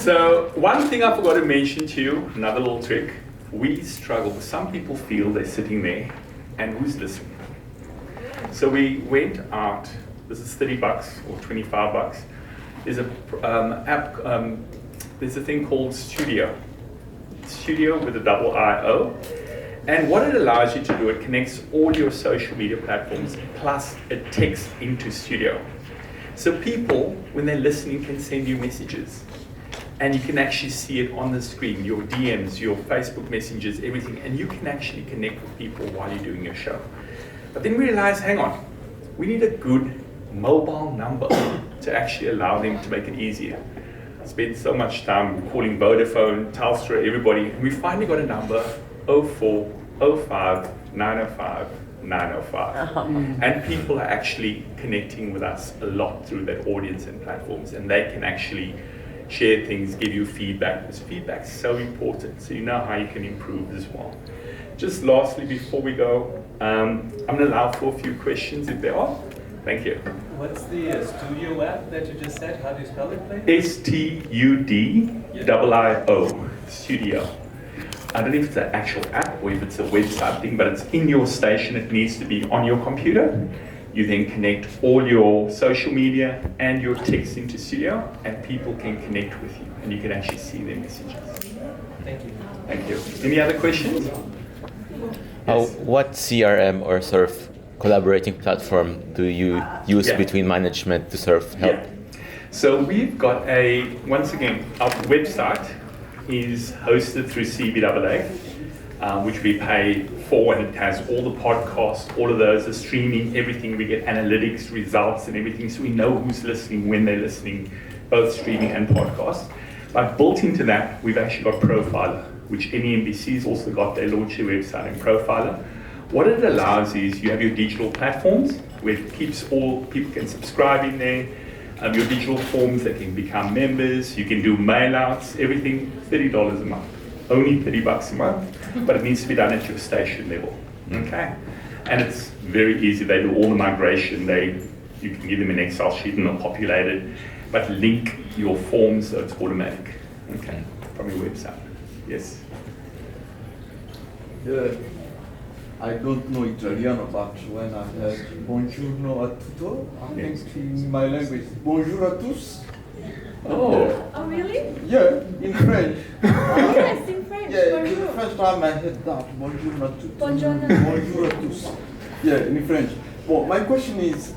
A: So one thing I forgot to mention to you, another little trick. We struggle. Some people feel they're sitting there, and who's listening? So we went out. This is $30 or $25. There's a app. There's a thing called Studio with a double I-O. And what it allows you to do, it connects all your social media platforms plus a text into Studio. So people, when they're listening, can send you messages. And you can actually see it on the screen, your DMs, your Facebook messages, everything. And you can actually connect with people while you're doing your show. But then we realized, hang on, we need a good mobile number to actually allow them to make it easier. Spent so much time calling Vodafone, Telstra, everybody, and we finally got a number, 0405 905 905. And people are actually connecting with us a lot through that audience and platforms, and they can actually share things, give you feedback, because feedback is so important, so you know how you can improve as well. Just lastly, before we go, I'm going to allow for a few questions if there are. Thank you.
F: What's the Studio app that you just said? How do you spell it, please?
A: STUDIO, Studio. I don't know if it's an actual app or if it's a website thing, but it's in your station. It needs to be on your computer. You then connect all your social media and your text into Studio, and people can connect with you, and you can actually see their messages.
F: Thank you.
A: Thank you. Any other questions?
G: What CRM or sort of collaborating platform do you use between management to sort of help?
A: Yeah. So we've got once again, our website is hosted through CBAA, which we pay for, and it has all the podcasts, all of those, the streaming, everything. We get analytics, results, and everything, so we know who's listening, when they're listening, both streaming and podcasts. But built into that, we've actually got Profiler, which any NBC's also got. They launch their website in Profiler. What it allows is you have your digital platforms where it keeps all people can subscribe in there. Your digital forms, they can become members. You can do mail outs, everything $30 a month. Only $30 a month, but it needs to be done at your station level. Okay, and it's very easy. They do all the migration. You can give them an Excel sheet and they'll populate it, but link your forms so it's automatic. Okay, from your website. Yes.
H: Yeah, I don't know Italiano, but when I heard buongiorno a tutto, I think in my language, bonjour à tous.
A: Oh.
C: Oh, really?
H: Yeah, in French.
C: Yes, in French.
H: Yeah,
C: Bonjour.
H: the first time I heard that, bonjour à tous.
C: Buongiorno.
H: Bonjour à tous. Yeah, in French. Well, my question is,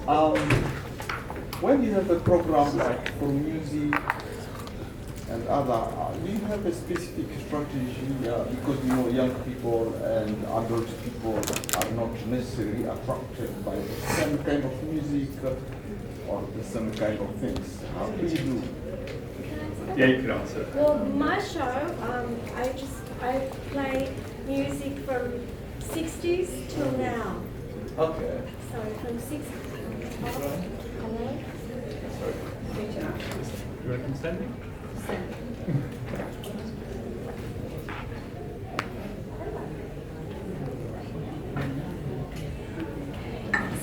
H: when you have a program like for music and other, do you have a specific strategy? Because you know, young people and adult people are not necessarily attracted by the same kind of music or the same kind of things. How do you do?
A: Yeah, you can answer.
C: Well, my show, I play music from 60s till now.
H: Okay.
C: So from 60s. Hello?
A: You want to stand?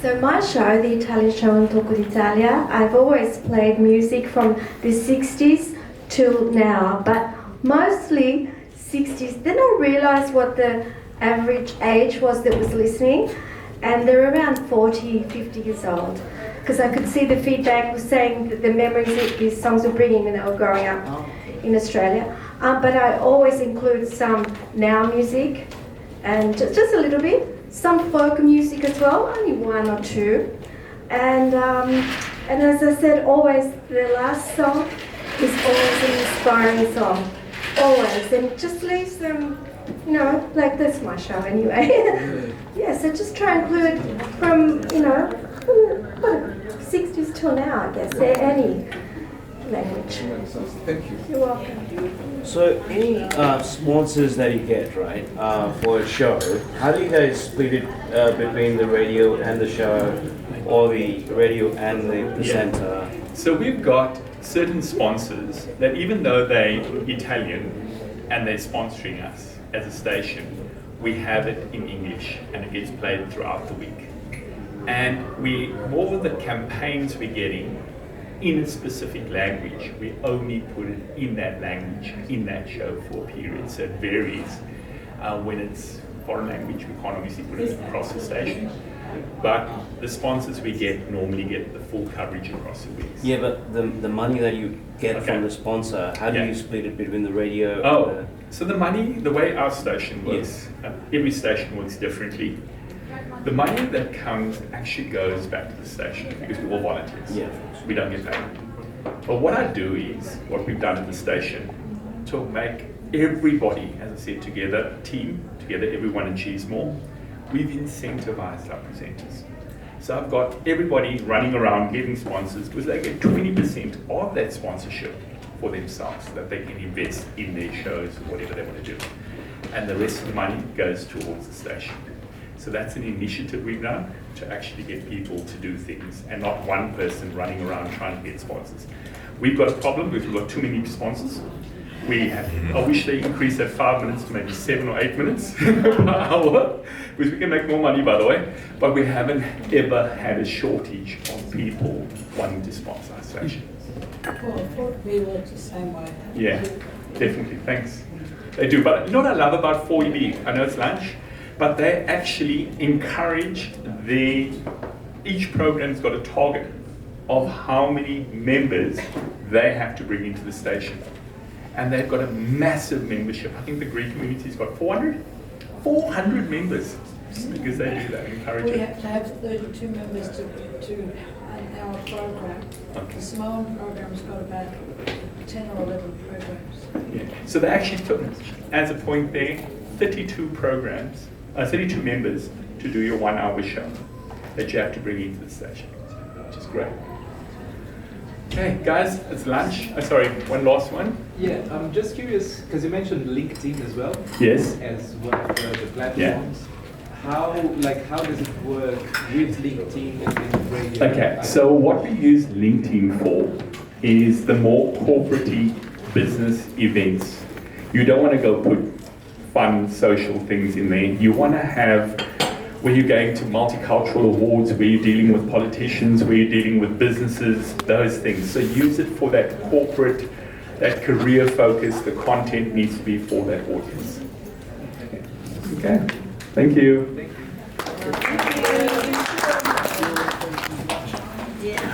C: So my show, the Italian show on Tocco d'Italia, I've always played music from the 60s till now, but mostly 60s. Then I realised what the average age was that was listening, and they're around 40, 50 years old. Because I could see the feedback was saying that the memories that these songs were bringing when they were growing up in Australia. But I always include some now music, and just a little bit. Some folk music as well, only one or two. And as I said, always the last song is always an inspiring song. Always. And it just leaves them, you know, like that's my show anyway. Yeah, so just try and include from, you know, 60s till now, I guess, any language.
H: Thank you.
C: You're welcome.
I: So any sponsors that you get, right, for a show, how do you guys split it between the radio and the show, or the radio and the presenter?
A: So we've got certain sponsors that even though they're Italian and they're sponsoring us as a station, we have it in English and it gets played throughout the week. And more of the campaigns we're getting in a specific language, we only put it in that language, in that show for a period. So it varies. When it's foreign language, we can't obviously put it across the station. But the sponsors we get normally get the full coverage across the week.
I: Yeah, but the money that you get from the sponsor, how do you split it between the radio and the...
A: So the money, the way our station works, every station works differently. The money that comes actually goes back to the station because we're all volunteers.
I: Yeah.
A: We don't get paid. But what I do is, what we've done at the station, to make everybody, as I said, together, everyone achieves more, we've incentivized our presenters. So I've got everybody running around getting sponsors because they get 20% of that sponsorship for themselves so that they can invest in their shows or whatever they want to do. And the rest of the money goes towards the station. So that's an initiative we've done to actually get people to do things and not one person running around trying to get sponsors. We've got a problem because we've got too many sponsors. I wish they increased that 5 minutes to maybe 7 or 8 minutes per hour, because we can make more money, by the way. But we haven't ever had a shortage of people wanting to sponsor our station.
B: We work the same way.
A: Yeah, definitely. Thanks. They do. But you know what I love about 4EB? I know it's lunch, but they actually encourage their each program's got a target of how many members they have to bring into the station. And they've got a massive membership. I think the Greek community's got 400 members, just because they do that, encourage
B: We
A: it.
B: have to have 32 members to our program. The Samoan program's got about 10 or 11 programs.
A: Yeah. So they actually took, as a point there, 32 programs, 32 members to do your 1 hour show that you have to bring into the station, which is great. Okay, guys, it's lunch. Sorry, one last one.
F: Yeah, I'm just curious, because you mentioned LinkedIn as well.
A: Yes.
F: As one of the platforms. How does it work with LinkedIn and radio?
A: Okay, so what we use LinkedIn for is the more corporate-y business events. You don't want to go put fun social things in there. You want to have where you're going to multicultural awards, where you're dealing with politicians, where you're dealing with businesses, those things. So use it for that corporate, that career focus. The content needs to be for that audience. Okay, thank you.
B: Yeah.